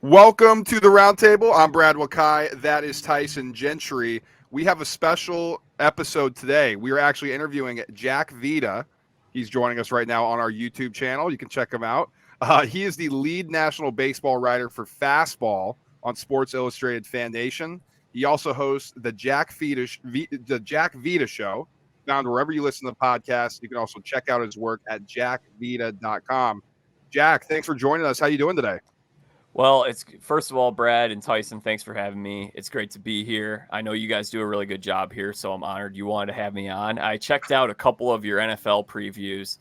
Welcome to the Roundtable. I'm Brad Wakai. That is Tyson Gentry. We have a special episode today. We are actually interviewing Jack Vita. He's joining us right now on our YouTube channel. You can check him out. He is the lead national baseball writer for Fastball on Sports Illustrated Fan Nation. He also hosts the Jack Vita Show, found wherever you listen to podcasts. You can also check out his work at jackvita.com. Jack, thanks for joining us. How you doing today? Well, it's first of all, Brad and Tyson, thanks for having me. It's great to be here. I know you guys do a really good job here, so I'm honored you wanted to have me on. I checked out a couple of your NFL previews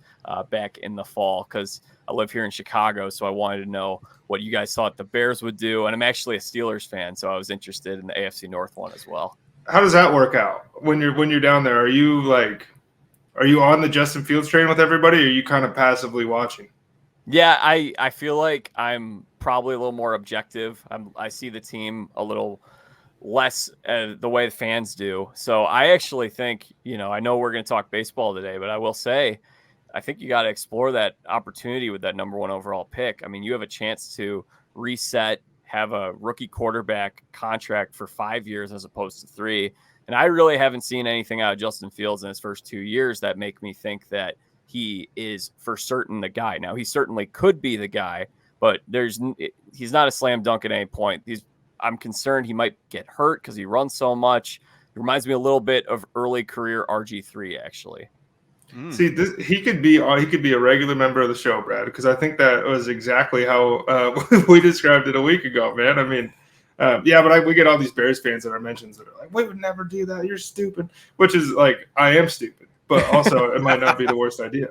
back in the fall because I live here in Chicago, so I wanted to know what you guys thought the Bears would do. And I'm actually a Steelers fan, so I was interested in the AFC North one as well. How does that work out when you're down there? Are you on the Justin Fields train with everybody, or are you kind of passively watching? Yeah, I feel like I'm probably a little more objective. I see the team a little less the way the fans do. So I actually think, I know we're going to talk baseball today, but I will say, I think you got to explore that opportunity with that number one overall pick. I mean, you have a chance to reset, have a rookie quarterback contract for 5 years as opposed to 3. And I really haven't seen anything out of Justin Fields in his first 2 years that make me think that he is for certain the guy. Now, he certainly could be the guy, but he's not a slam dunk at any point. I'm concerned he might get hurt because he runs so much. It reminds me a little bit of early career RG3, actually. See, he could be a regular member of the show, Brad, because I think that was exactly how we described it a week ago, man. I mean, but we get all these Bears fans in our mentions that are like, we would never do that. You're stupid, which is like, I am stupid. But also, it might not be the worst idea.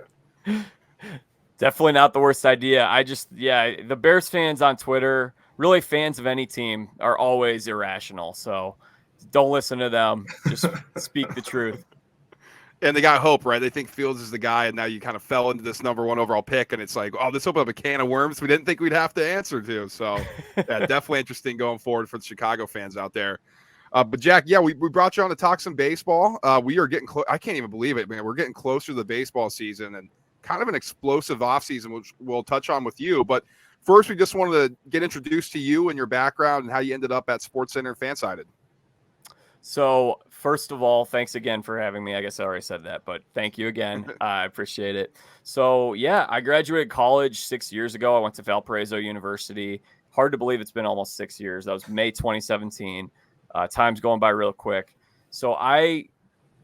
Definitely not the worst idea. The Bears fans on Twitter, really fans of any team, are always irrational. So don't listen to them. Just speak the truth. And they got hope, right? They think Fields is the guy, and now you kind of fell into this number one overall pick, and it's like, oh, this opened up a can of worms we didn't think we'd have to answer to. So, yeah, definitely interesting going forward for the Chicago fans out there. But Jack, we brought you on to talk some baseball. We are getting close. I can't even believe it, man. We're getting closer to the baseball season and kind of an explosive offseason, which we'll touch on with you. But first, we just wanted to get introduced to you and your background and how you ended up at SportsCenter Fansided. So first of all, thanks again for having me. I guess I already said that, but thank you again. I appreciate it. So yeah, I graduated college 6 years ago. I went to Valparaiso University. Hard to believe it's been almost 6 years. That was May 2017. Time's going by real quick. So I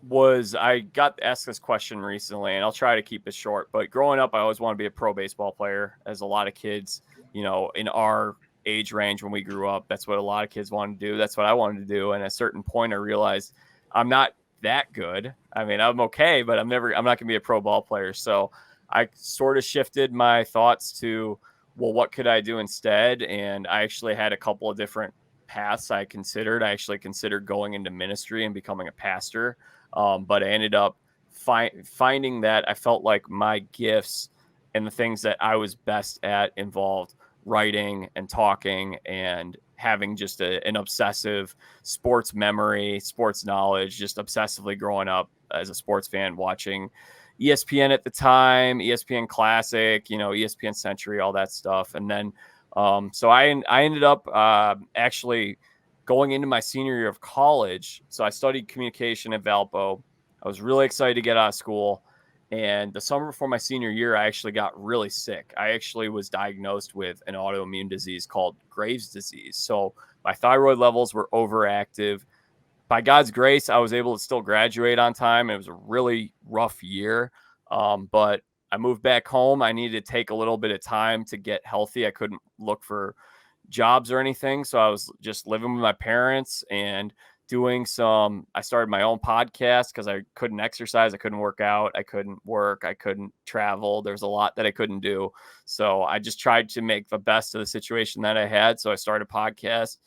got asked this question recently, and I'll try to keep it short. But growing up, I always wanted to be a pro baseball player, as a lot of kids, in our age range when we grew up, that's what a lot of kids wanted to do. That's what I wanted to do. And at a certain point, I realized I'm not that good. I mean, I'm okay, but I'm not going to be a pro ball player. So I sort of shifted my thoughts to, well, what could I do instead? And I actually had a couple of different paths I actually considered going into ministry and becoming a pastor. But I ended up finding that I felt like my gifts and the things that I was best at involved writing and talking and having just an obsessive sports memory, sports knowledge, just obsessively growing up as a sports fan, watching ESPN at the time, ESPN Classic, ESPN Century, all that stuff. And then so I ended up actually going into my senior year of college. So I studied communication at Valpo. I was really excited to get out of school. And the summer before my senior year, I actually got really sick. I actually was diagnosed with an autoimmune disease called Graves' disease. So my thyroid levels were overactive. By God's grace, I was able to still graduate on time. It was a really rough year. But I moved back home. I needed to take a little bit of time to get healthy. I couldn't look for jobs or anything. So I was just living with my parents and I started my own podcast because I couldn't exercise. I couldn't work out. I couldn't work. I couldn't travel. There's a lot that I couldn't do. So I just tried to make the best of the situation that I had. So I started a podcast.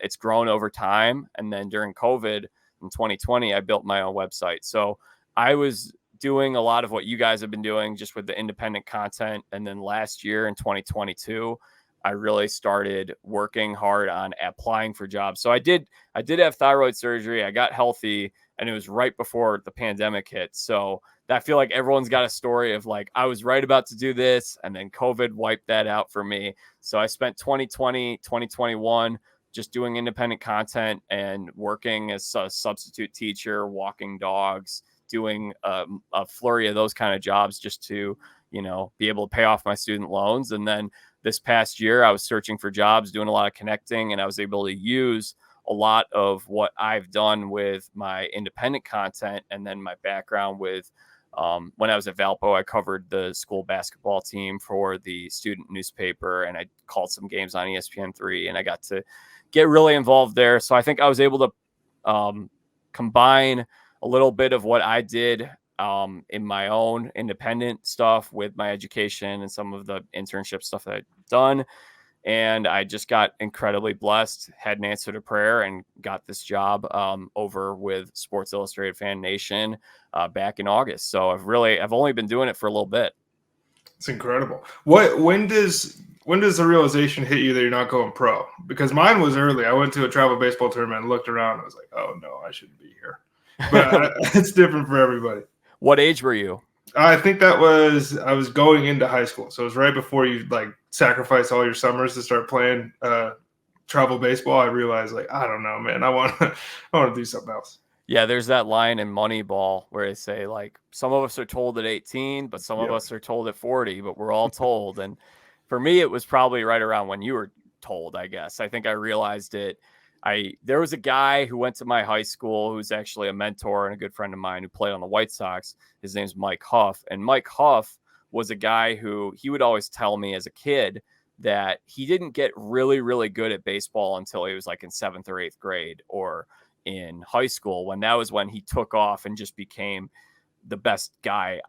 It's grown over time. And then during COVID in 2020, I built my own website. So I was doing a lot of what you guys have been doing just with the independent content. And then last year in 2022, I really started working hard on applying for jobs. So I did have thyroid surgery. I got healthy, and it was right before the pandemic hit. So I feel like everyone's got a story of like, I was right about to do this, and then COVID wiped that out for me. So I spent 2020, 2021 just doing independent content and working as a substitute teacher, walking dogs, doing a flurry of those kind of jobs just to, be able to pay off my student loans. And then this past year, I was searching for jobs, doing a lot of connecting, and I was able to use a lot of what I've done with my independent content and then my background with when I was at Valpo, I covered the school basketball team for the student newspaper, and I called some games on ESPN3, and I got to get really involved there. So I think I was able to combine a little bit of what I did in my own independent stuff with my education and some of the internship stuff that I'd done. And I just got incredibly blessed, had an answer to prayer, and got this job over with Sports Illustrated Fan Nation back in August. So I've only been doing it for a little bit. It's incredible. When does the realization hit you that you're not going pro? Because mine was early. I went to a travel baseball tournament and looked around. And I was like, oh no, I shouldn't be here. But it's different for everybody. What age were you? I think I was going into high school. So it was right before you like sacrifice all your summers to start playing travel baseball. I realized like, I don't know, man, I want to do something else. Yeah, there's that line in Moneyball where they say like some of us are told at 18, but some of us are told at 40, but we're all told. And for me, it was probably right around when you were told, I guess. I think I realized it. There was a guy who went to my high school who's actually a mentor and a good friend of mine who played on the White Sox. His name's Mike Huff. And Mike Huff was a guy who he would always tell me as a kid that he didn't get really, really good at baseball until he was like in 7th or 8th grade or in high school, when that was when he took off and just became the best guy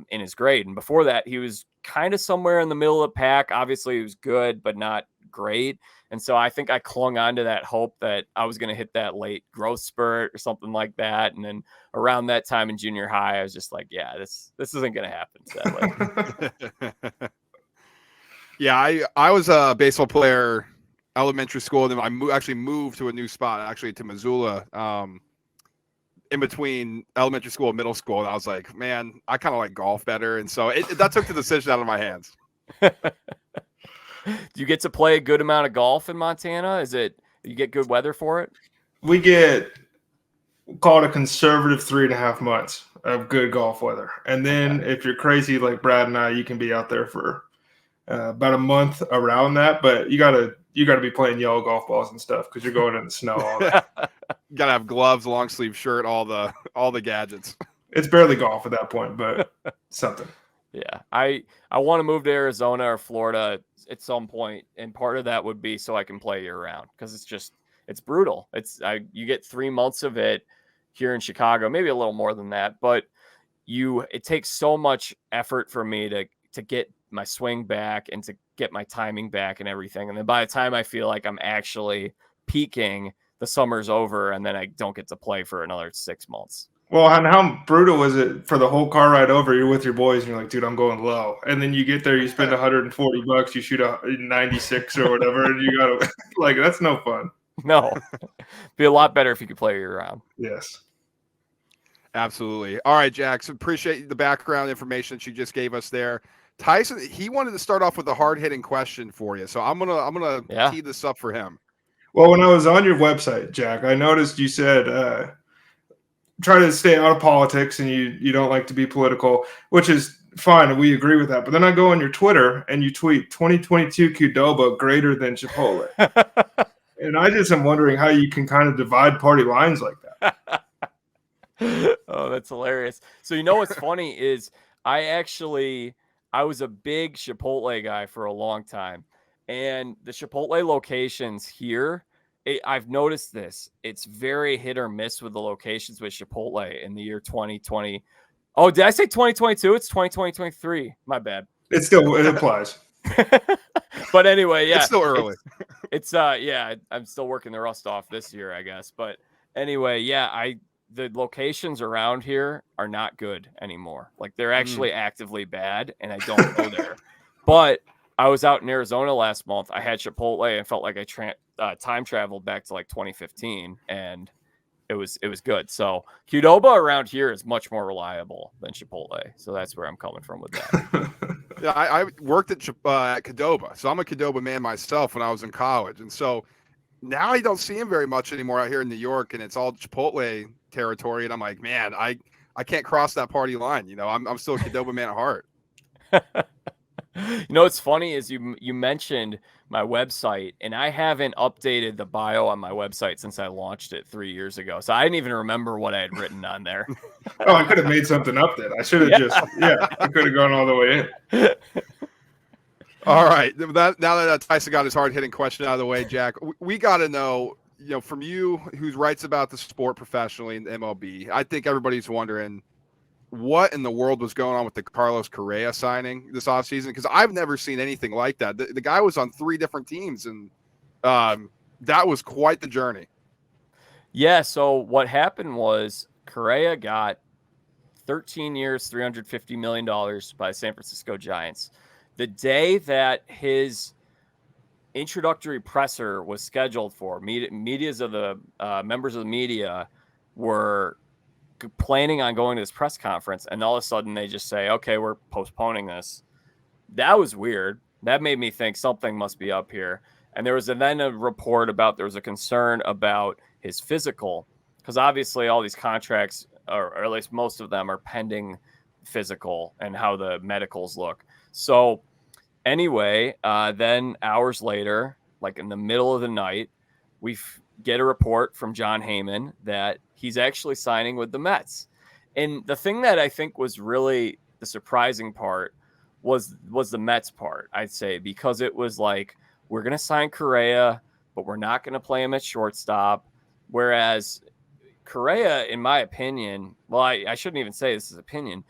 in his grade. And before that, he was kind of somewhere in the middle of the pack. Obviously, he was good, but not great. And so I think I clung on to that hope that I was going to hit that late growth spurt or something like that. And then around that time in junior high, I was just like, yeah, this isn't going to happen, sadly. Yeah, I was a baseball player elementary school, and then I actually moved to a new spot, actually to Missoula, in between elementary school and middle school. And I was like, man, I kind of like golf better. And so that took the decision out of my hands. Do you get to play a good amount of golf in Montana? You get good weather for it? We get called a conservative 3.5 months of good golf weather. And then if you're crazy like Brad and I, you can be out there for about a month around that. But you gotta be playing yellow golf balls and stuff because you're going in the snow all day. You gotta have gloves, long sleeve shirt, all the gadgets. It's barely golf at that point, but something. Yeah, I want to move to Arizona or Florida at some point, and part of that would be so I can play year round, because it's brutal. You get 3 months of it here in Chicago, maybe a little more than that, but it takes so much effort for me to get my swing back and to get my timing back and everything. And then by the time I feel like I'm actually peaking, the summer's over, and then I don't get to play for another 6 months. Well, and how brutal was it for the whole car ride over? You're with your boys and you're like, dude, I'm going low. And then you get there, you spend $140, you shoot a 96 or whatever, and you got to, like, that's no fun. No. Be a lot better if you could play year round. Yes. Absolutely. All right, Jack. So appreciate the background information that you just gave us there. Tyson, he wanted to start off with a hard-hitting question for you. So I'm gonna tee this up for him. Well, when I was on your website, Jack, I noticed you said try to stay out of politics and you don't like to be political, which is fine. We agree with that. But then I go on your Twitter and you tweet 2022 Qdoba greater than Chipotle. And I just am wondering how you can kind of divide party lines like that. Oh, that's hilarious. So you know what's funny is I was a big Chipotle guy for a long time. And the Chipotle locations here, I've noticed this. It's very hit or miss with the locations with Chipotle in the year 2020. Oh, did I say 2022? It's 2023. My bad. It applies. But anyway, yeah. It's still early. It's I'm still working the rust off this year, I guess. But anyway, yeah, the locations around here are not good anymore. Like they're actually actively bad, and I don't go there. But I was out in Arizona last month. I had Chipotle and felt like I time traveled back to like 2015, and it was good. So Qdoba around here is much more reliable than Chipotle. So that's where I'm coming from with that. Yeah, I worked at Qdoba, so I'm a Qdoba man myself when I was in college, and so now I don't see him very much anymore out here in New York, and it's all Chipotle territory, and I'm like, man, I can't cross that party line. I'm still a Qdoba man at heart. What's funny is you mentioned my website, and I haven't updated the bio on my website since I launched it 3 years ago. So I didn't even remember what I had written on there. Oh, I could have made something up then. I should have I could have gone all the way in. All right. Now that Tyson got his hard-hitting question out of the way, Jack, we got to know, from you who writes about the sport professionally in MLB, I think everybody's wondering what in the world was going on with the Carolos Correa signing this offseason, because I've never seen anything like that. The guy was on 3 different teams, and that was quite the journey. Yeah, so what happened was Correa got 13 years, $350 million by the San Francisco Giants. The day that his introductory presser was scheduled for, members of the media were planning on going to this press conference, and all of a sudden they just say, okay, we're postponing this. That was weird. That made me think something must be up here. And there was then a report about there was a concern about his physical, because obviously all these contracts, or at least most of them, are pending physical and how the medicals look. So anyway, then hours later, like in the middle of the night, we get a report from John Heyman that he's actually signing with the Mets. And the thing that I think was really the surprising part was the Mets part, I'd say, because it was like, we're going to sign Correa, but we're not going to play him at shortstop. Whereas Correa, in my opinion, well, I shouldn't even say this is opinion.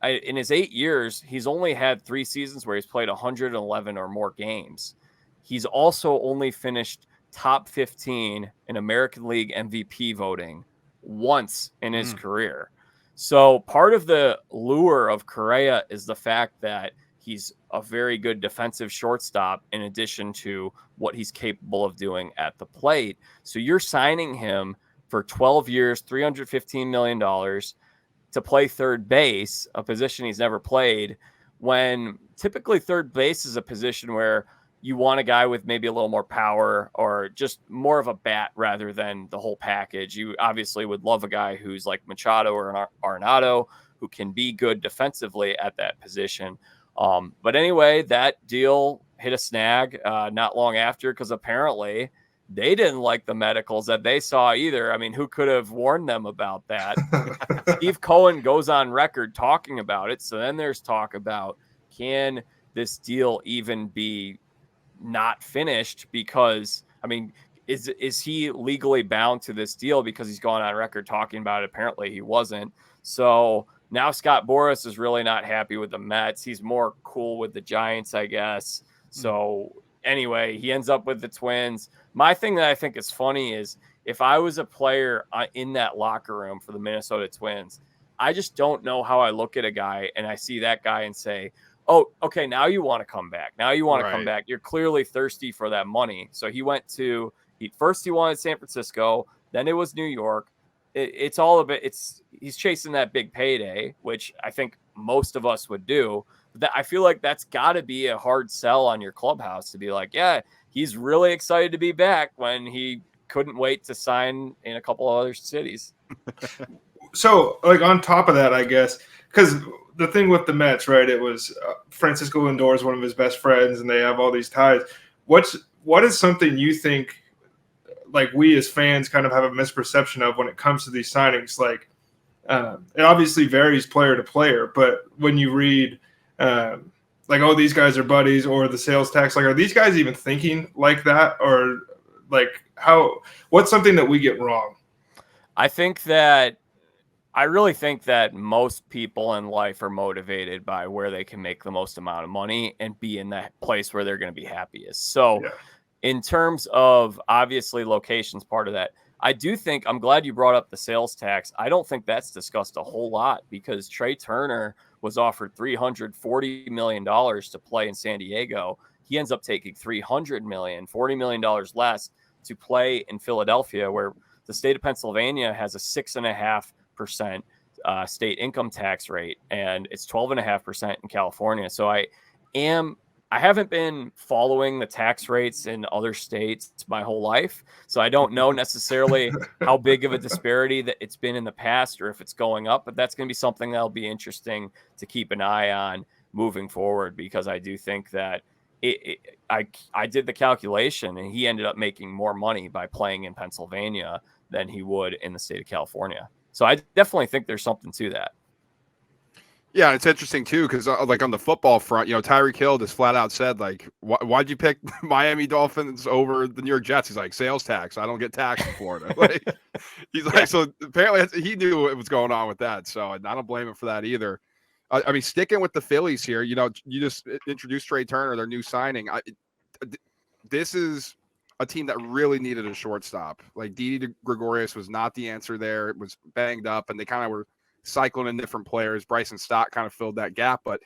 In his 8 years, he's only had 3 seasons where he's played 111 or more games. He's also only finished top 15 in American League MVP voting once in his career. So part of the lure of Correa is the fact that he's a very good defensive shortstop in addition to what he's capable of doing at the plate. So you're signing him for 12 years, $315 million to play third base, a position he's never played, when typically third base is a position where you want a guy with maybe a little more power or just more of a bat rather than the whole package. You obviously would love a guy who's like Machado or Arenado, who can be good defensively at that position. But anyway, that deal hit a snag not long after, because apparently they didn't like the medicals that they saw either. I mean, who could have warned them about that? Steve Cohen goes on record talking about it. So then there's talk about, can this deal even be not finished? Because, I mean, is he legally bound to this deal because he's gone on record talking about it? Apparently he wasn't. So now Scott Boras is really not happy with the Mets. He's more cool with the Giants, I guess. So anyway, he ends up with the Twins. My thing that I think is funny is, if I was a player in that locker room for the Minnesota Twins, I just don't know how I look at a guy and I see that guy and say, oh, okay, now you want to come back. Now you want to come back. You're clearly thirsty for that money. So he went to, first he wanted San Francisco, then it was New York. It's all of it. He's chasing that big payday, which I think most of us would do. But I feel like that's got to be a hard sell on your clubhouse to be like, yeah, he's really excited to be back when he couldn't wait to sign in a couple of other cities. So, like, on top of that, I guess, because the thing with the Mets, right, it was Francisco Lindor is one of his best friends, and they have all these ties. What is something you think, like, we as fans kind of have a misperception of when it comes to these signings? Like, it obviously varies player to player, but when you read, like, oh, these guys are buddies, or the sales tax, like, are these guys even thinking like that? Or, like, what's something that we get wrong? I really think that most people in life are motivated by where they can make the most amount of money and be in that place where they're going to be happiest. So in terms of, obviously, location's part of that, I do think, I'm glad you brought up the sales tax. I don't think that's discussed a whole lot, because Trea Turner was offered $340 million to play in San Diego. He ends up taking $300 million, $40 million less to play in Philadelphia, where the state of Pennsylvania has a 6.5% state income tax rate, and it's 12.5% in California. So I haven't been following the tax rates in other states my whole life, so I don't know necessarily how big of a disparity that it's been in the past or if it's going up, but that's going to be something that'll be interesting to keep an eye on moving forward, because I do think that I did the calculation, and he ended up making more money by playing in Pennsylvania than he would in the state of California. So I definitely think there's something to that. Yeah, it's interesting too because like on the football front, Tyreek Hill just flat out said like, "Why'd you pick Miami Dolphins over the New York Jets?" He's like, "Sales tax. I don't get taxed in Florida." Like, he's like, so apparently he knew what was going on with that. So I don't blame him for that either. I mean, sticking with the Phillies here, you just introduced Trea Turner, their new signing. This is a team that really needed a shortstop. Like Didi Gregorius was not the answer there. It was banged up, and they kind of were cycling in different players. Bryson Stott kind of filled that gap, but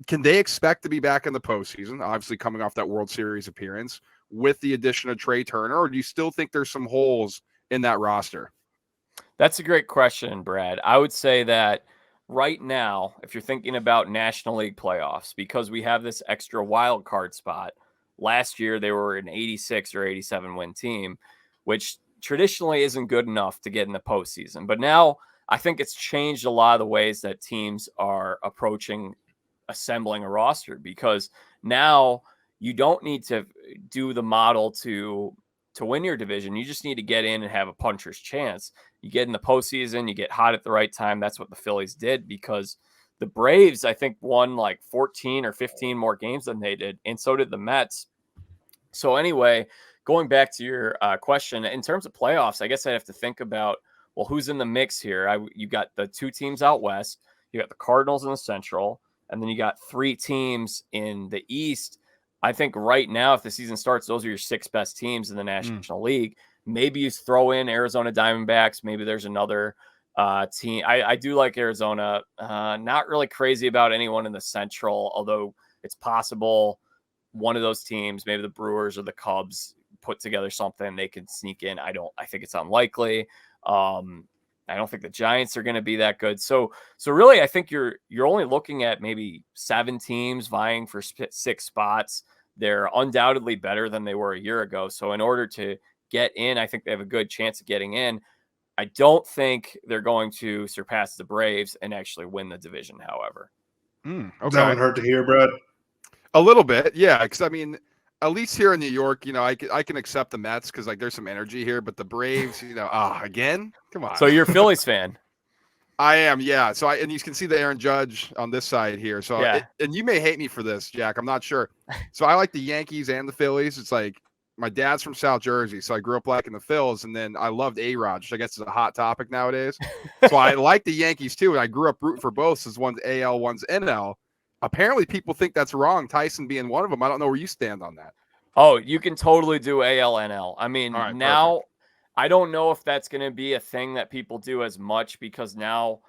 can they expect to be back in the postseason? Obviously, coming off that World Series appearance with the addition of Trea Turner, or do you still think there's some holes in that roster? That's a great question, Brad. I would say that right now, if you're thinking about National League playoffs, because we have this extra wild card spot, last year they were an 86 or 87 win team, which traditionally isn't good enough to get in the postseason. But now I think it's changed a lot of the ways that teams are approaching assembling a roster, because now you don't need to do the model to win your division. You just need to get in and have a puncher's chance. You get in the postseason, you get hot at the right time. That's what the Phillies did, because the Braves, I think, won like 14 or 15 more games than they did, and so did the Mets. So anyway, going back to your question, in terms of playoffs, I guess I have to think about, well, who's in the mix here? You got the two teams out west, you got the Cardinals in the Central, and then you got three teams in the East. I think right now, if the season starts, those are your six best teams in the National League. Maybe you throw in Arizona Diamondbacks. Maybe there's another team. I do like Arizona. Not really crazy about anyone in the Central, although it's possible one of those teams, maybe the Brewers or the Cubs, put together something they could sneak in. I think it's unlikely. I don't think the Giants are going to be that good. So really, I think you're only looking at maybe 7 teams vying for 6 spots. They're undoubtedly better than they were a year ago. So in order to get in, I think they have a good chance of getting in. I don't think they're going to surpass the Braves and actually win the division, however. Okay. That would hurt to hear, Brad. A little bit, yeah. Because I mean, at least here in New York, I can accept the Mets because like there's some energy here, but the Braves, again, come on. So you're a Phillies fan? I am, yeah. So and you can see the Aaron Judge on this side here. So yeah. And you may hate me for this, Jack. I'm not sure. So I like the Yankees and the Phillies. It's like my dad's from South Jersey, so I grew up liking the Phils, and then I loved A-Rod, which I guess is a hot topic nowadays. So I like the Yankees too, and I grew up rooting for both, since one's AL, one's NL. Apparently, people think that's wrong. Tyson being one of them. I don't know where you stand on that. Oh, you can totally do AL, NL. I mean, right, now perfect. I don't know if that's going to be a thing that people do as much, because now,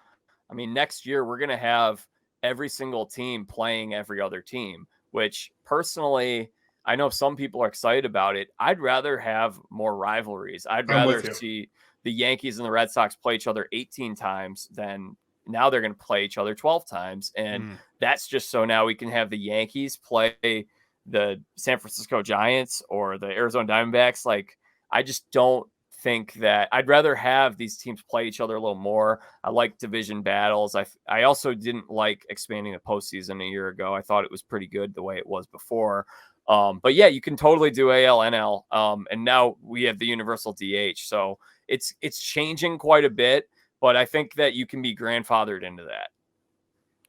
I mean, next year we're going to have every single team playing every other team, which personally, I know some people are excited about it. I'd rather have more rivalries. I'd rather see the Yankees and the Red Sox play each other 18 times than now they're going to play each other 12 times. And that's just so now we can have the Yankees play the San Francisco Giants or the Arizona Diamondbacks. Like, I just don't think that. I'd rather have these teams play each other a little more. I like division battles. I also didn't like expanding the postseason a year ago. I thought it was pretty good the way it was before. But yeah, you can totally do AL, NL. And now we have the universal DH. So it's changing quite a bit, but I think that you can be grandfathered into that.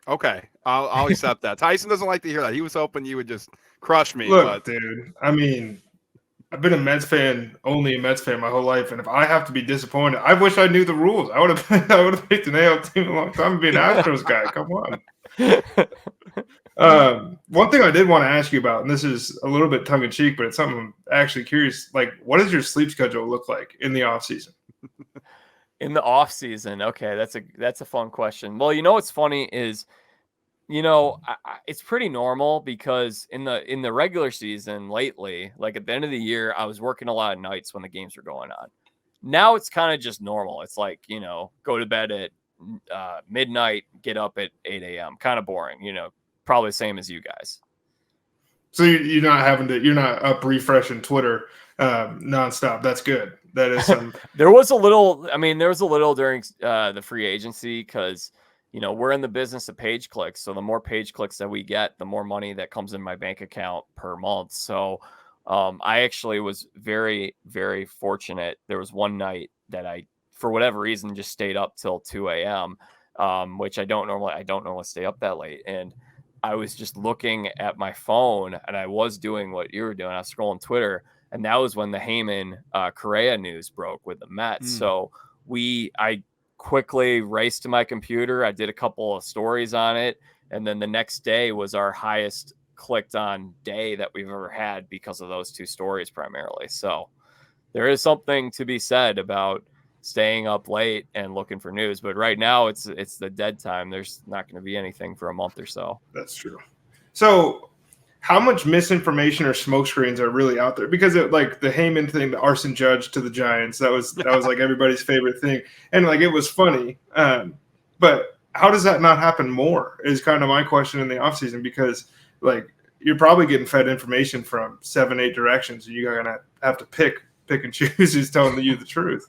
Okay, I'll accept that. Tyson doesn't like to hear that. He was hoping you would just crush me. Look, dude, I mean, I've been only a Mets fan my whole life, and if I have to be disappointed, I wish I knew the rules. I would have picked an AL team a long time to be an Astros guy. Come on. One thing I did want to ask you about, and this is a little bit tongue in cheek, but it's something I'm actually curious. Like, what does your sleep schedule look like in the off season? In the off season, okay, that's a fun question. Well, what's funny is, it's pretty normal, because in the regular season lately, like at the end of the year, I was working a lot of nights when the games were going on. Now it's kind of just normal. It's like, go to bed at midnight, get up at 8 a.m. Kind of boring, probably the same as you guys. So you're not up refreshing Twitter nonstop. That's good. That is some. There was a little during the free agency because, we're in the business of page clicks. So the more page clicks that we get, the more money that comes in my bank account per month. So I actually was very, very fortunate. There was one night that I, for whatever reason, just stayed up till 2 a.m., which I don't normally stay up that late. And I was just looking at my phone and I was doing what you were doing. I was scrolling Twitter, and that was when the Heyman Correa news broke with the Mets. So I quickly raced to my computer. I did a couple of stories on it. And then the next day was our highest clicked on day that we've ever had because of those two stories primarily. So there is something to be said about staying up late and looking for news, but right now it's the dead time. There's not going to be anything for a month or so. That's true. So how much misinformation or smoke screens are really out there? Because like the Heyman thing, the arson judge to the Giants, that was like everybody's favorite thing. And like, it was funny. But how does that not happen more is kind of my question in the offseason, because like you're probably getting fed information from 7-8 directions, and you're going to have to pick and choose who's telling you the truth.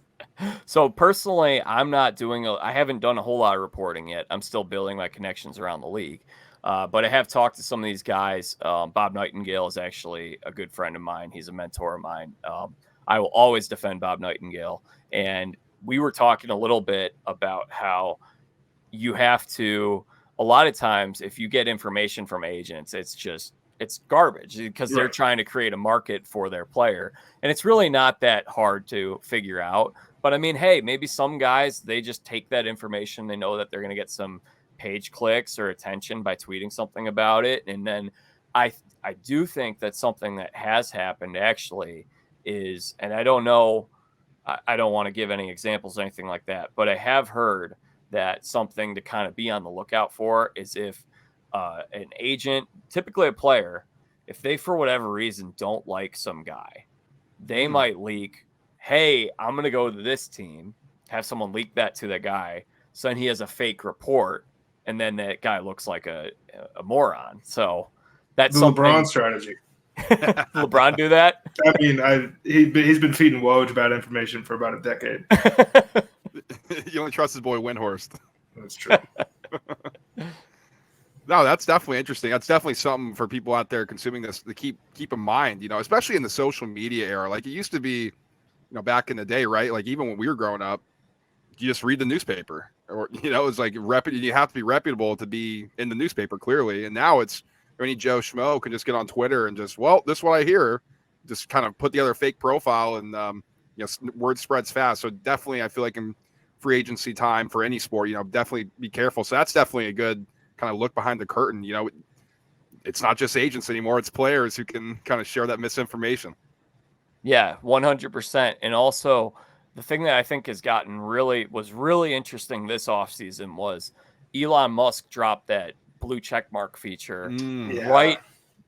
So personally, I haven't done a whole lot of reporting yet. I'm still building my connections around the league. But I have talked to some of these guys. Bob Nightingale is actually a good friend of mine. He's a mentor of mine. I will always defend Bob Nightingale. And we were talking a little bit about how you have to, a lot of times, if you get information from agents, it's garbage because they're trying to create a market for their player. And it's really not that hard to figure out. But I mean, hey, maybe some guys, they just take that information. They know that they're going to get some page clicks or attention by tweeting something about it. And then I do think that something that has happened actually is, and I don't know, I don't want to give any examples or anything like that, but I have heard that something to kind of be on the lookout for is if an agent, typically a player, if they, for whatever reason, don't like some guy, they might leak, hey, I'm going to go to this team, have someone leak that to the guy. So then he has a fake report, and then that guy looks like a moron. So that's the LeBron strategy. LeBron do that? I mean, he's been feeding Woj bad information for about a decade. You only trust his boy Windhorst. That's true. No, that's definitely interesting. That's definitely something for people out there consuming this to keep in mind, especially in the social media era. Like it used to be, back in the day, right? Like even when we were growing up, you just read the newspaper, or it's like you have to be reputable to be in the newspaper, clearly. And now it's any Joe Schmo can just get on Twitter and just, well, this is what I hear, just kind of put together a fake profile, and word spreads fast. So definitely, I feel like in free agency time for any sport, definitely be careful. So that's definitely a good kind of look behind the curtain. It's not just agents anymore; it's players who can kind of share that misinformation. Yeah, 100%. And also, the thing that I think was really interesting this offseason was Elon Musk dropped that blue check mark feature right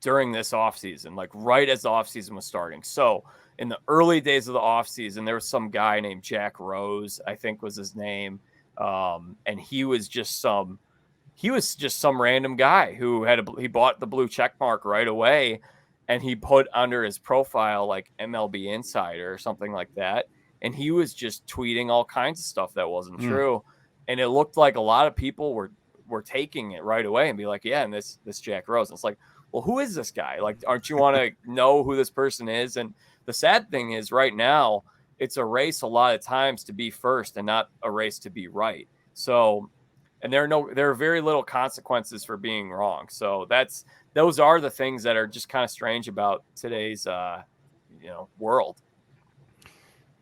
during this offseason, like right as the offseason was starting. So in the early days of the offseason, there was some guy named Jack Rose, I think was his name. And he was just some random guy who he bought the blue check mark right away, and he put under his profile like MLB Insider or something like that. And he was just tweeting all kinds of stuff that wasn't true. And it looked like a lot of people were taking it right away and be like, yeah, and this Jack Rose. And it's like, well, who is this guy? Like, aren't you want to know who this person is? And the sad thing is right now, it's a race a lot of times to be first and not a race to be right. So, and there are very little consequences for being wrong. So those are the things that are just kind of strange about today's, world.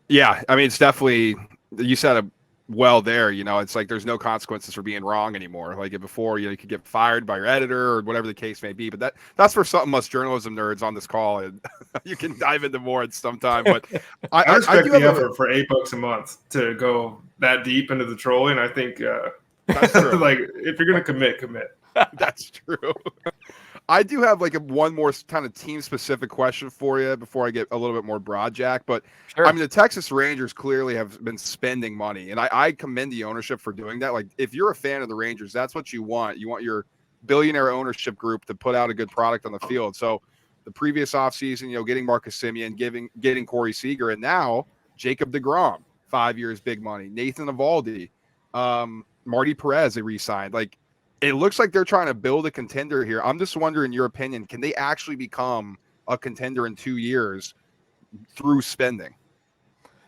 Yeah. I mean, it's definitely, you said it well there, it's like, there's no consequences for being wrong anymore. Like before, you could get fired by your editor or whatever the case may be, but that's for something us journalism nerds on this call, and you can dive into more at some time. But I respect the effort for $8 a month to go that deep into the trolling. I think, that's true. like if you're going to commit. That's true. I do have like one more kind of team specific question for you before I get a little bit more broad, Jack. But Sure. I mean, the Texas Rangers clearly have been spending money, and I commend the ownership for doing that. Like, if you're a fan of the Rangers, that's what you want. You want your billionaire ownership group to put out a good product on the field. So the previous offseason, getting Marcus Semien, getting Corey Seager, and now Jacob deGrom, 5 years, big money. Nathan Eovaldi, Marty Perez, they re-signed. Like, it looks like they're trying to build a contender here. I'm just wondering, your opinion, can they actually become a contender in 2 years through spending?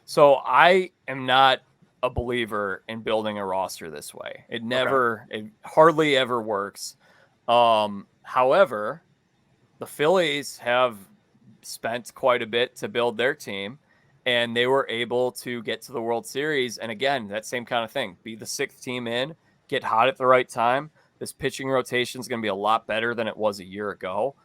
So I am not a believer in building a roster this way. It hardly ever works. However, the Phillies have spent quite a bit to build their team, and they were able to get to the World Series. And again, that same kind of thing, be the 6th team in, get hot at the right time. This pitching rotation is going to be a lot better than it was a year ago.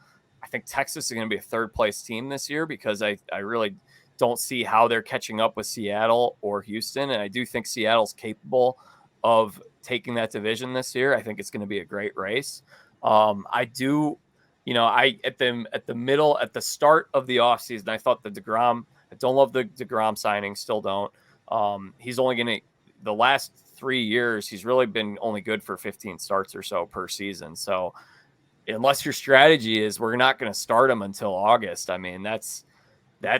I think Texas is going to be a 3rd place team this year because I really don't see how they're catching up with Seattle or Houston. And I do think Seattle's capable of taking that division this year. I think it's going to be a great race. At the start of the offseason, I thought I don't love the DeGrom signing, still don't. He's only going to, the last 3 years, he's really been only good for 15 starts or so per season. So unless your strategy is we're not going to start him until August, I mean, that's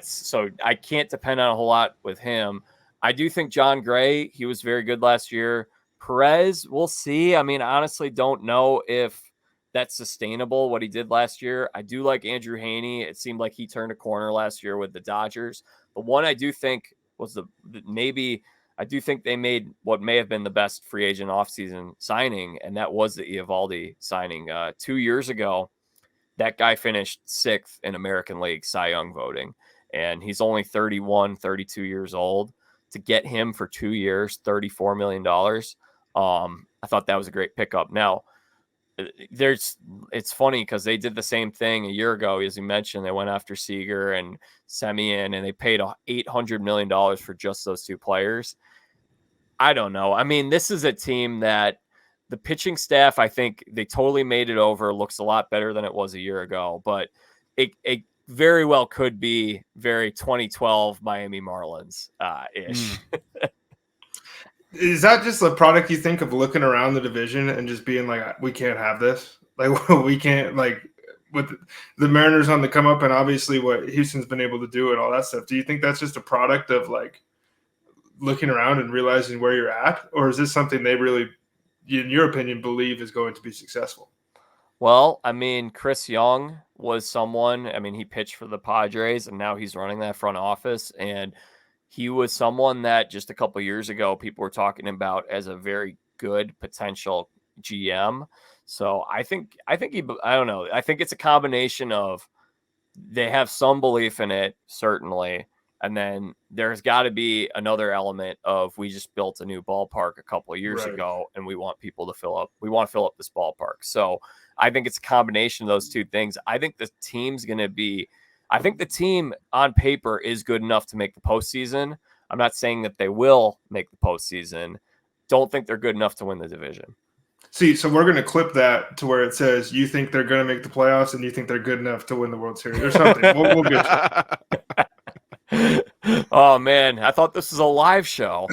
so I can't depend on a whole lot with him. I do think John Gray, he was very good last year. Perez, we'll see. I mean, honestly, don't know if that's sustainable, what he did last year. I do like Andrew Haney. It seemed like he turned a corner last year with the Dodgers. The one I do think was I do think they made what may have been the best free agent offseason signing, and that was the Eovaldi signing. 2 years ago, that guy finished 6th in American League Cy Young voting, and he's only 31, 32 years old. To get him for 2 years, $34 million, I thought that was a great pickup. Now, it's funny because they did the same thing a year ago, as you mentioned. They went after Seager and Semien, and they paid $800 million for just those 2 players. I don't know. I mean, this is a team that the pitching staff, I think they totally made it over. Looks a lot better than it was a year ago, but it very well could be very 2012 Miami Marlins ish. Is that just a product you think of looking around the division and just being like, we can't have this? Like, we can't, like, with the Mariners on the come up and obviously what Houston's been able to do and all that stuff. Do you think that's just a product of, like, looking around and realizing where you're at? Or is this something they really, in your opinion, believe is going to be successful? Well, I mean, Chris Young was someone, I mean, he pitched for the Padres and now he's running that front office. And he was someone that just a couple of years ago, people were talking about as a very good potential GM. So I think I don't know. I think it's a combination of they have some belief in it, certainly. And then there's got to be another element of we just built a new ballpark a couple of years ago and we want people to fill up. We want to fill up this ballpark. So I think it's a combination of those two things. I think the team's going to be, I think the team on paper is good enough to make the postseason. I'm not saying that they will make the postseason. Don't think they're good enough to win the division. See, so we're going to clip that to where it says you think they're going to make the playoffs and you think they're good enough to win the World Series or something. We'll get you. Oh, man. I thought this was a live show.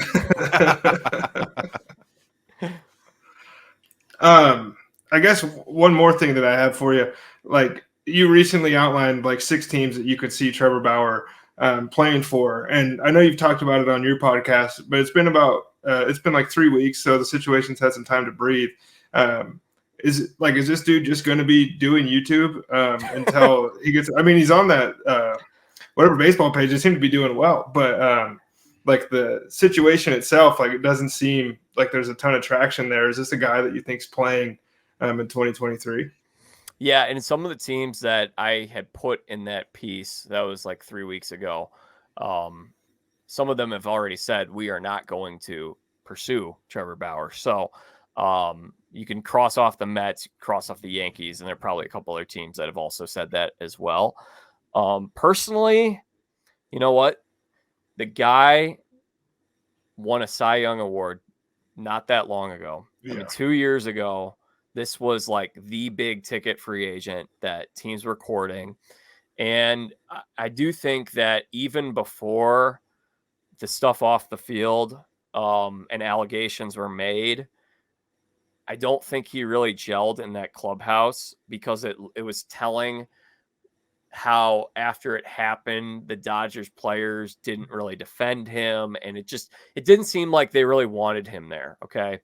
I guess one more thing that I have for you, like you recently outlined like 6 teams that you could see Trevor Bauer playing for. And I know you've talked about it on your podcast, but it's been like 3 weeks. So the situation's had some time to breathe. Is this dude just going to be doing YouTube until he gets, I mean, he's on that, whatever baseball page, they seem to be doing well, but like the situation itself, like it doesn't seem like there's a ton of traction there. Is this a guy that you think's playing in 2023? Yeah, and some of the teams that I had put in that piece, that was like 3 weeks ago, some of them have already said we are not going to pursue Trevor Bauer. So you can cross off the Mets, cross off the Yankees, and there are probably a couple other teams that have also said that as well. Personally, you know what? The guy won a Cy Young Award not that long ago. Yeah. I mean, 2 years ago, This was like the big ticket free agent that teams were courting. And I do think that even before the stuff off the field and allegations were made, I don't think he really gelled in that clubhouse, because it was telling how after it happened, the Dodgers players didn't really defend him, and it didn't seem like they really wanted him there. Okay.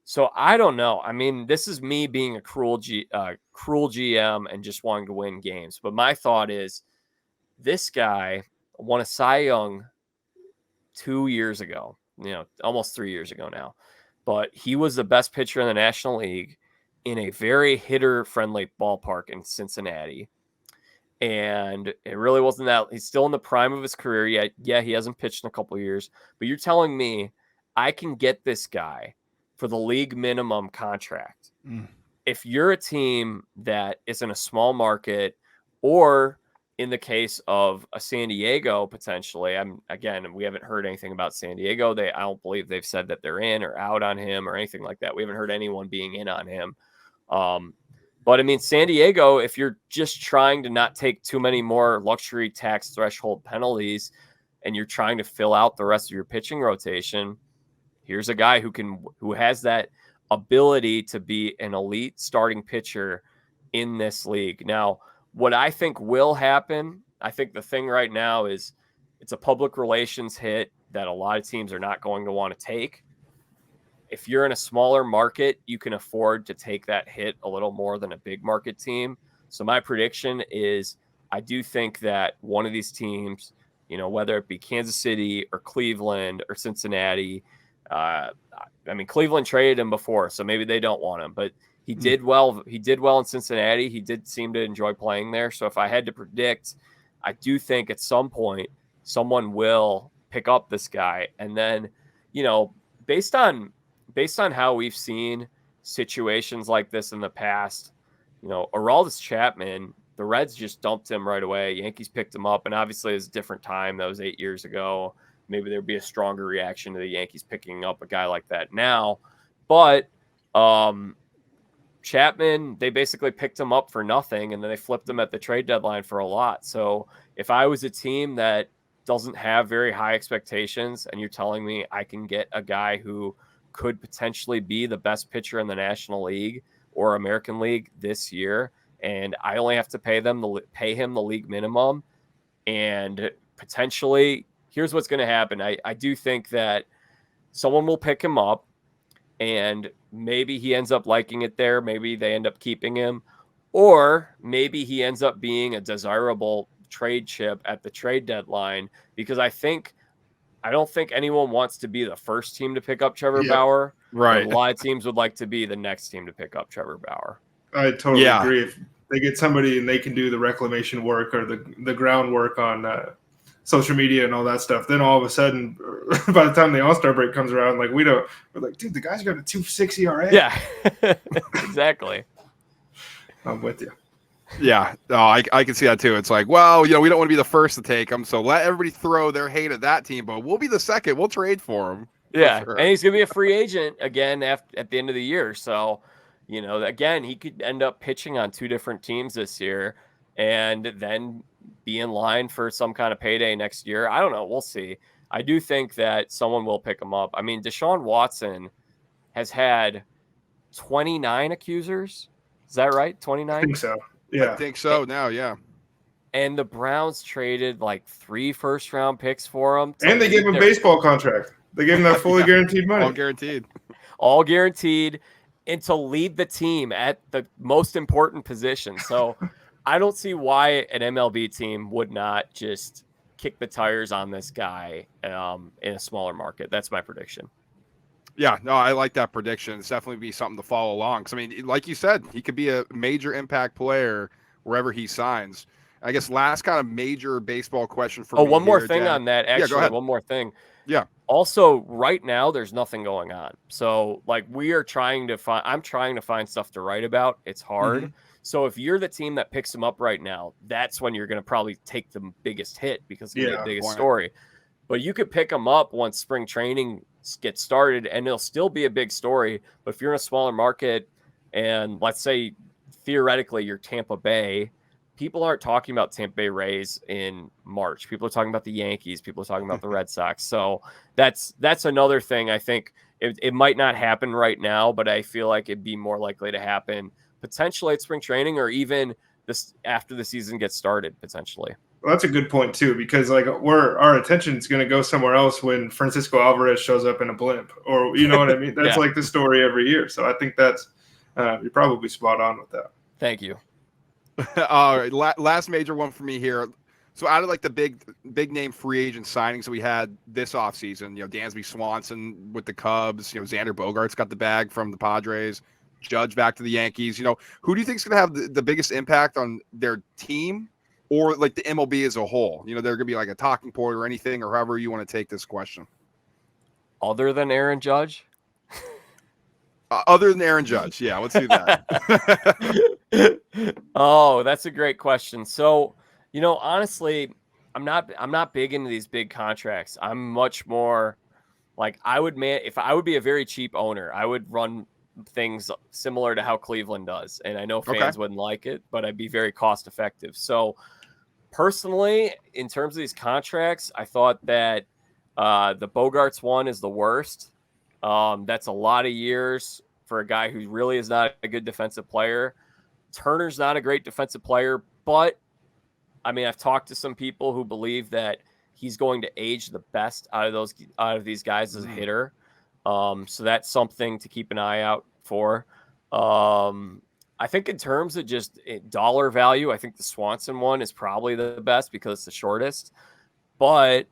So I don't know. I mean, this is me being a cruel GM and just wanting to win games. But my thought is, this guy won a Cy Young 2 years ago, almost 3 years ago now. But he was the best pitcher in the National League in a very hitter-friendly ballpark in Cincinnati. And it really wasn't that. He's still in the prime of his career. Yeah, he hasn't pitched in a couple of years. But you're telling me I can get this guy for the league minimum contract. If you're a team that is in a small market, or in the case of a San Diego, potentially, we haven't heard anything about San Diego. I don't believe they've said that they're in or out on him or anything like that. We haven't heard anyone being in on him. But I mean, San Diego, if you're just trying to not take too many more luxury tax threshold penalties and you're trying to fill out the rest of your pitching rotation, here's a guy who has that ability to be an elite starting pitcher in this league. Now, what I think will happen, I think the thing right now is it's a public relations hit that a lot of teams are not going to want to take. If you're in a smaller market, you can afford to take that hit a little more than a big market team. So my prediction is I do think that one of these teams, whether it be Kansas City or Cleveland or Cincinnati, Cleveland traded him before, so maybe they don't want him, but he did well. He did well in Cincinnati. He did seem to enjoy playing there. So if I had to predict, I do think at some point someone will pick up this guy. And then, based on how we've seen situations like this in the past, Aroldis Chapman, the Reds just dumped him right away. Yankees picked him up, and obviously it was a different time. That was 8 years ago. Maybe there'd be a stronger reaction to the Yankees picking up a guy like that now. But Chapman, they basically picked him up for nothing, and then they flipped him at the trade deadline for a lot. So if I was a team that doesn't have very high expectations and you're telling me I can get a guy who could potentially be the best pitcher in the National League or American League this year, and I only have to pay him the league minimum, and potentially here's what's going to happen. I do think that someone will pick him up, and maybe he ends up liking it there. Maybe they end up keeping him, or maybe he ends up being a desirable trade chip at the trade deadline, because I don't think anyone wants to be the first team to pick up Trevor Bauer. Right. A lot of teams would like to be the next team to pick up Trevor Bauer. I totally agree. If they get somebody and they can do the reclamation work or the groundwork on social media and all that stuff, then all of a sudden, by the time the All-Star break comes around, we're like, dude, the guy's got a 2.6 ERA. Yeah, exactly. I'm with you. Yeah, no, I can see that too. It's like, well, we don't want to be the first to take him, so let everybody throw their hate at that team, but we'll be the second. We'll trade for him. Yeah, sure. And he's going to be a free agent again at the end of the year. So, again, he could end up pitching on two different teams this year and then be in line for some kind of payday next year. I don't know. We'll see. I do think that someone will pick him up. I mean, Deshaun Watson has had 29 accusers. Is that right? 29? I think so. Yeah. I think so now, yeah. And the Browns traded 3 first-round picks for him. And they gave him a baseball contract. They gave him that fully guaranteed money. All guaranteed. All guaranteed, and to lead the team at the most important position. So I don't see why an MLB team would not just kick the tires on this guy in a smaller market. That's my prediction. Yeah, no, I like that prediction. It's definitely be something to follow along. Because, I mean, like you said, he could be a major impact player wherever he signs. I guess last kind of major baseball question for me. One more thing Jack. on that. Actually, go ahead. One more thing. Yeah. Also, right now, there's nothing going on. So, we are trying to find – I'm trying to find stuff to write about. It's hard. Mm-hmm. So, if you're the team that picks him up right now, that's when you're going to probably take the biggest hit because it's the biggest story. But you could pick him up once spring training gets started, and it'll still be a big story. But if you're in a smaller market, and let's say theoretically you're Tampa Bay, people aren't talking about Tampa Bay Rays in March. People are talking about the Yankees. People are talking about the Red Sox. So that's another thing. I think it might not happen right now, but I feel like it'd be more likely to happen potentially at spring training or even this after the season gets started potentially. Well, that's a good point too, because like our attention is going to go somewhere else when Francisco Alvarez shows up in a blimp, or you know what I mean. That's Yeah. like the story every year. So I think that's you're probably spot on with that. Thank you. All right, last major one for me here. So out of like the big name free agent signings that we had this offseason, Dansby Swanson with the Cubs, Xander Bogaerts got the bag from the Padres, Judge back to the Yankees. Who do you think is going to have the biggest impact on their team or like the MLB as a whole? They're going to be like a talking point or anything, or however you want to take this question. Other than Aaron Judge? Other than Aaron Judge, yeah, let's do that. Oh, that's a great question. So, honestly, I'm not big into these big contracts. I'm much more like if I would be a very cheap owner, I would run things similar to how Cleveland does. And I know fans wouldn't like it, but I'd be very cost effective. So personally, in terms of these contracts, I thought that the Bogaerts one is the worst. That's a lot of years for a guy who really is not a good defensive player. Turner's not a great defensive player, but I mean, I've talked to some people who believe that he's going to age the best out of these guys as a hitter. So that's something to keep an eye out for. I think in terms of just dollar value, I think the Swanson one is probably the best because it's the shortest. But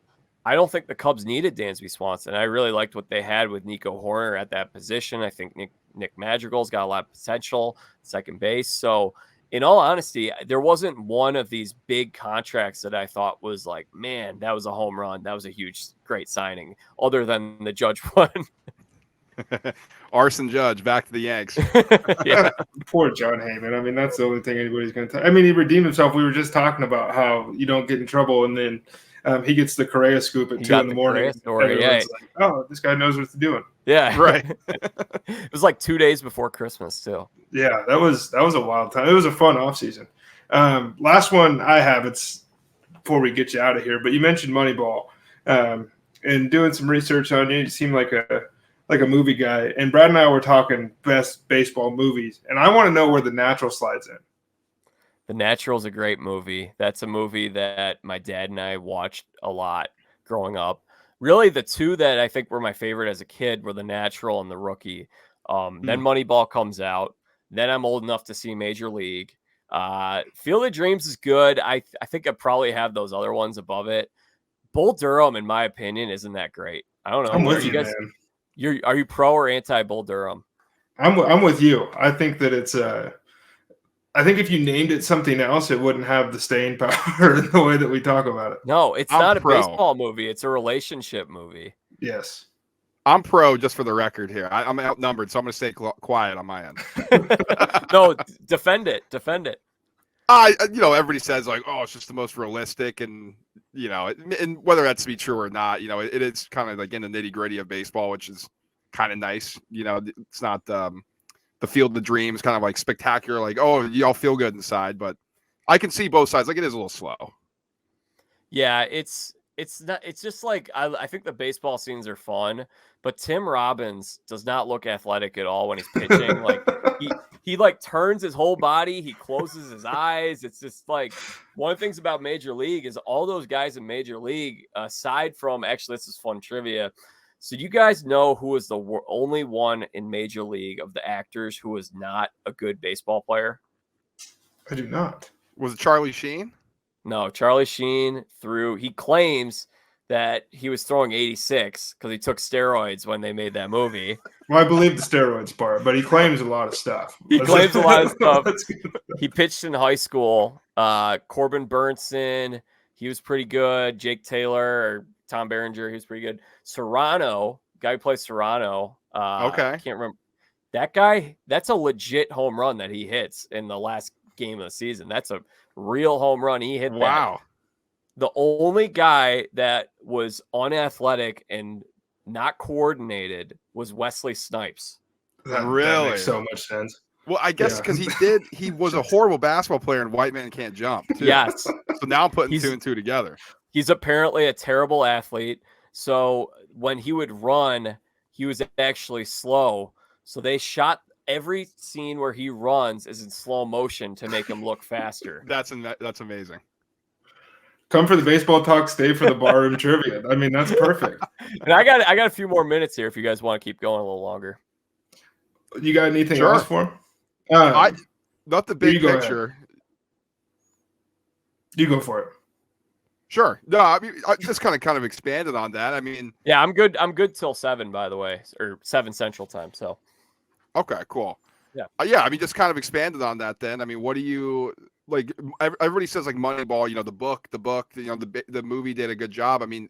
I don't think the Cubs needed Dansby Swanson. I really liked what they had with Nico Horner at that position. I think Nick Madrigal's got a lot of potential, second base. So in all honesty, there wasn't one of these big contracts that I thought was like, man, that was a home run. That was a great signing, other than the Judge one. Arson Judge back to the Yanks. Yeah. Poor John Heyman. I mean, that's the only thing anybody's going to. I mean, he redeemed himself. We were just talking about how you don't get in trouble, and then he gets the Correa scoop at 2 in the morning. Yeah. Like, oh, this guy knows what he's doing. Yeah, right. It was like 2 days before Christmas too. Yeah, that was a wild time. It was a fun offseason. Last one I have. It's before we get you out of here, but you mentioned Moneyball, and doing some research on you. You seem like a movie guy. And Brad and I were talking best baseball movies, and I want to know where The Natural slides in. The Natural is a great movie. That's a movie that my dad and I watched a lot growing up. Really, the two that I think were my favorite as a kid were The Natural and The Rookie. Then Moneyball comes out. Then I'm old enough to see Major League. Field of Dreams is good. I think I probably have those other ones above it. Bull Durham, in my opinion, isn't that great. I don't know. I'm with you, man. Are you pro or anti Bull Durham? I'm with you. I think that it's I think if you named it something else, it wouldn't have the staying power in the way that we talk about it. No, it's not a baseball movie. It's a relationship movie. Yes. I'm pro, just for the record here. I'm outnumbered, so I'm going to stay quiet on my end. No, defend it. Defend it. Everybody says like, oh, it's just the most realistic, and and whether that's to be true or not, it is kind of like in the nitty gritty of baseball, which is kind of nice. It's not the Field of Dreams kind of like spectacular, like, oh, y'all feel good inside, but I can see both sides. Like, it is a little slow. Yeah, it's not. It's just like I think the baseball scenes are fun, but Tim Robbins does not look athletic at all when he's pitching. Like he like turns his whole body, he closes his eyes. It's just like one of the things about Major League is all those guys in Major League, aside from actually, this is fun trivia. So you guys know who was the only one in Major League of the actors who was not a good baseball player? I do not. Was it Charlie Sheen? No, Charlie Sheen he claims that he was throwing 86 because he took steroids when they made that movie. Well, I believe the steroids part, but he claims a lot of stuff. He claims a lot of stuff. He pitched in high school. Corbin Burnson, he was pretty good. Jake Taylor or Tom Berenger, he was pretty good. Serrano, guy who plays Serrano. Okay. I can't remember. That guy, that's a legit home run that he hits in the last game of the season. That's a real home run. He hit that. Wow. The only guy that was unathletic and not coordinated was Wesley Snipes. That really makes so much sense. Well, I guess Yeah. because he was a horrible basketball player and White Man Can't Jump, too. Yes. So now I'm putting He's- 2 and 2 together. He's apparently a terrible athlete. So when he would run, he was actually slow. So they shot every scene where he runs is in slow motion to make him look faster. That's amazing. Come for the baseball talk, stay for the barroom trivia. I mean, that's perfect. And I got a few more minutes here if you guys want to keep going a little longer. You got anything Sure. else for him? Not the big you go picture. You go for it. Sure. No, I mean, I just kind of expanded on that. I mean, Yeah, I'm good. I'm good till 7, by the way, or 7 Central Time. So, okay, cool. Yeah. Yeah. I mean, just kind of expanded on that. Then, I mean, what do you like? Everybody says like Moneyball. You know, the book. You know, the movie did a good job. I mean,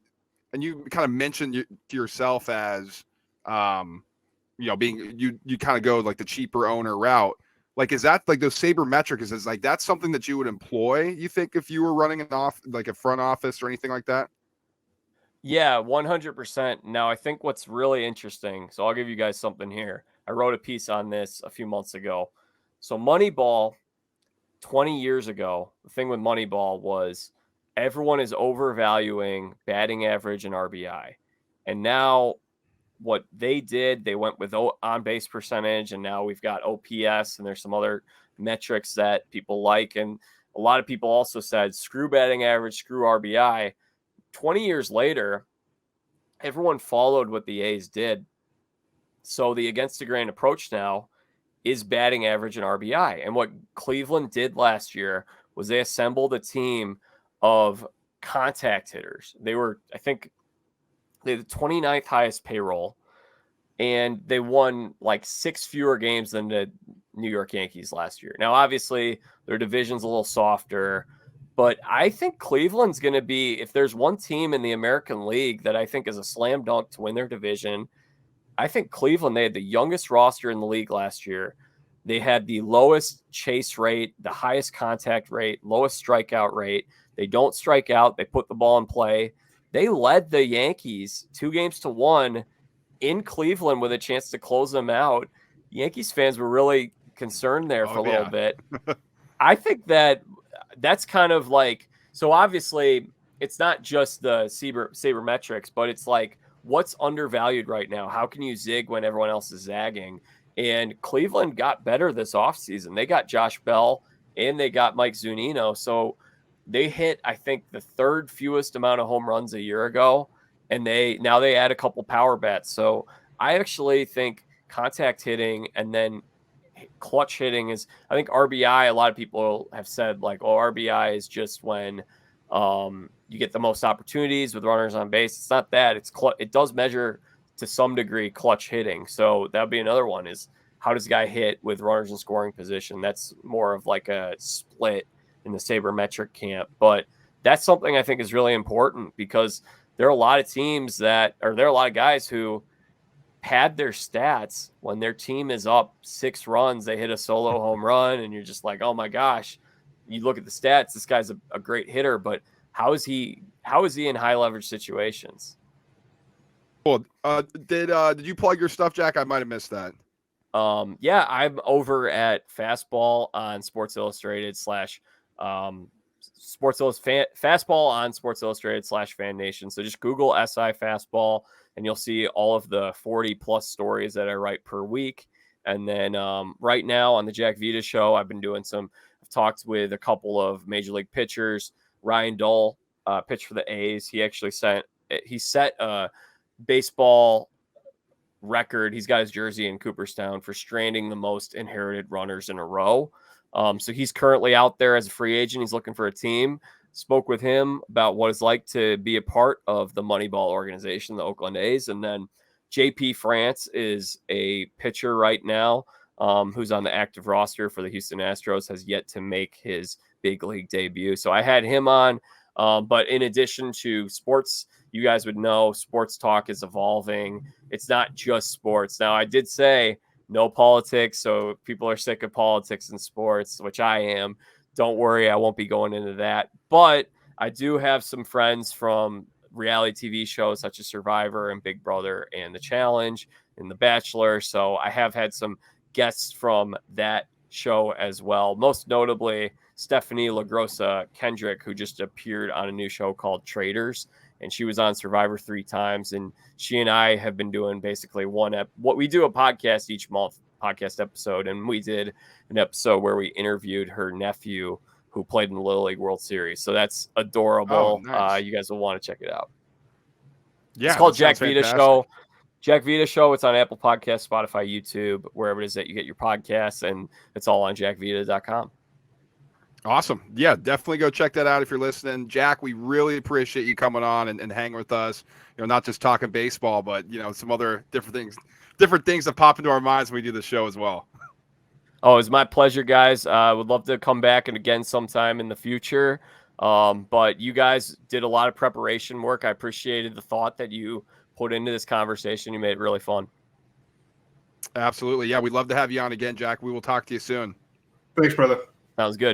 and you kind of mentioned to yourself as, you know, being you kind of go like the cheaper owner route. Like, is that like those sabermetrics? Is like that's something that you would employ? You think if you were running like a front office or anything like that? yeah, 100%. Now, I think what's really interesting. So, I'll give you guys something here. I wrote a piece on this a few months ago. So, Moneyball, 20 years ago, the thing with Moneyball was everyone is overvaluing batting average and RBI, and now what they did, they went with on base percentage, and now we've got OPS, and there's some other metrics that people like. And a lot of people also said, screw batting average, screw RBI. 20 years later, everyone followed what the A's did. So the against the grain approach now is batting average and RBI. And what Cleveland did last year was they assembled a team of contact hitters. They were, I think, they had the 29th highest payroll, and they won like 6 fewer games than the New York Yankees last year. Now, obviously, their division's a little softer, but I think Cleveland's going to be, if there's one team in the American League that I think is a slam dunk to win their division, I think Cleveland, they had the youngest roster in the league last year. They had the lowest chase rate, the highest contact rate, lowest strikeout rate. They don't strike out. They put the ball in play. They led the Yankees 2-1 in Cleveland with a chance to close them out. Yankees fans were really concerned there for a little bit. I think that's kind of like, so obviously it's not just the sabermetrics, but it's like what's undervalued right now. How can you zig when everyone else is zagging? And Cleveland got better this offseason. They got Josh Bell and they got Mike Zunino. So they hit, I think, the third fewest amount of home runs a year ago. And now they add a couple power bats. So I actually think contact hitting and then clutch hitting is, I think RBI, a lot of people have said like, oh, RBI is just when you get the most opportunities with runners on base. It's not that. It does measure to some degree clutch hitting. So that'd be another one, is how does a guy hit with runners in scoring position? That's more of like a split in the sabermetric camp. But that's something I think is really important, because there are a lot of teams there are a lot of guys who pad their stats when their team is up 6 runs, they hit a solo home run, and you're just like, oh my gosh, you look at the stats, this guy's a great hitter, but how is he in high leverage situations? Cool. Did you plug your stuff, Jack? I might have missed that. Yeah, I'm over at Fastball on Sports Illustrated Fastball on Sports Illustrated /Fan Nation. So just Google SI Fastball and you'll see all of the 40 plus stories that I write per week. And then right now on the Jack Vita Show, I've talked with a couple of major league pitchers. Ryan Dull pitched for the A's. He actually set a baseball record. He's got his jersey in Cooperstown for stranding the most inherited runners in a row. So he's currently out there as a free agent. He's looking for a team. Spoke with him about what it's like to be a part of the Moneyball organization, the Oakland A's. And then JP France is a pitcher right now who's on the active roster for the Houston Astros, has yet to make his big league debut. So I had him on. But in addition to sports, you guys would know sports talk is evolving. It's not just sports. Now, I did say no politics, so if people are sick of politics and sports, which I am, don't worry, I won't be going into that. But I do have some friends from reality TV shows such as Survivor and Big Brother and The Challenge and The Bachelor. So I have had some guests from that show as well. Most notably, Stephanie LaGrossa Kendrick, who just appeared on a new show called Traders, and she was on Survivor 3 times. And she and I have been doing basically what we do a podcast each month, podcast episode, and we did an episode where we interviewed her nephew who played in the Little League World Series. So that's adorable. Oh, nice. You guys will want to check it out. Yeah, it's called that Jack sounds Vita fantastic. Show. Jack Vita Show. It's on Apple Podcasts, Spotify, YouTube, wherever it is that you get your podcasts, and it's all on jackvita.com. Awesome. Yeah, definitely go check that out if you're listening. Jack, we really appreciate you coming on and hanging with us. Not just talking baseball, but, some other different things that pop into our minds when we do the show as well. Oh, it's my pleasure, guys. Would love to come back and again sometime in the future. But you guys did a lot of preparation work. I appreciated the thought that you put into this conversation. You made it really fun. Absolutely. Yeah, we'd love to have you on again, Jack. We will talk to you soon. Thanks, brother. Sounds good.